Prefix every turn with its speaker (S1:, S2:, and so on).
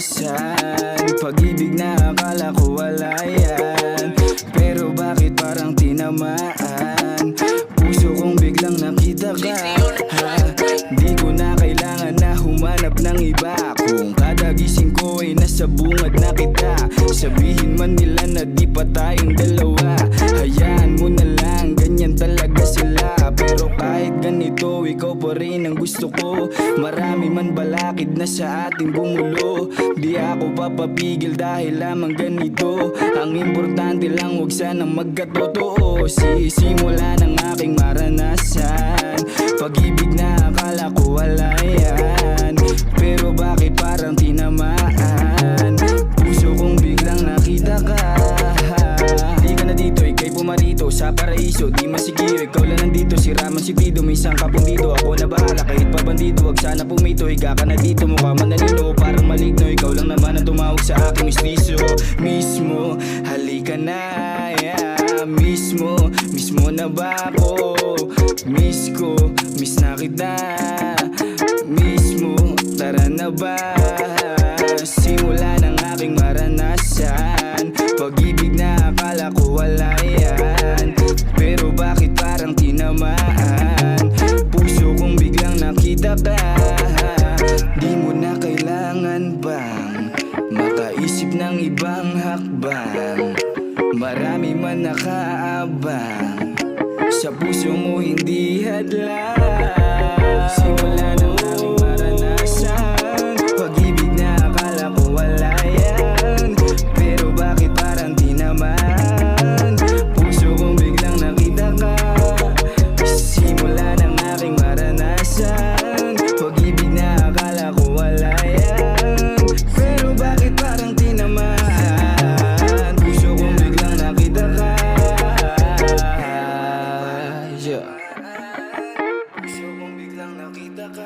S1: maranasan. Pag-ibig na akala ko wala yan, pero bakit parang tinamaan? Puso kong biglang nakita ka, ha? Di ko na kailangan na humanap ng iba. Kung kada gising ko ay nasa bungad na kita, sabihin man nila na di pa tayong dalawa, hayaan mo na lang, ganyan talaga sila. Pero kahit ganito, ikaw pa rin ang gusto ko. Marami man balakid na sa ating bumulo, di ako papapigil dahil lamang ganito. Ang importante lang huwag sanang magkatotoo. Sisimula ng aking maranasan, pag-ibig na akala ko wala yan, pero bakit parang tinamaan? Puso kong biglang nakita ka, di ka na dito, ika'y pumarito sa paraiso. Di masikio, ikaw lang nandito, si Raman si Pido. May isang kapong dito, ako na bahala kahit pa bandido. Huwag sana pumito, higa ka na dito, mukha manalino, parang maligno. Ikaw lang naman ang tumawag sa aking mistiso. Mismo, halika na, yeah. Mismo na ba ako? Miss ko, miss na kita. Mismo, tara na ba? Simula ng aking maranasan, pag-ibig na akala ko wala yan, pero bakit parang tinamaan? Puso kong biglang nakita ka, di mo na kailangan bang makaisip ng ibang hakbang? Marami man nakaabang, sa puso mo hindi hadlang. Simula ng aking maranasan, pag-ibig na akala ko wala yan, pero bakit parang tinamaan? Puso kong biglang nakita ka, simula ng aking maranasan, pag-ibig na akala ko wala yan, pero bakit parang tinamaan? Puso kong biglang nakita ka, yeah. Puso kong biglang nakita ka.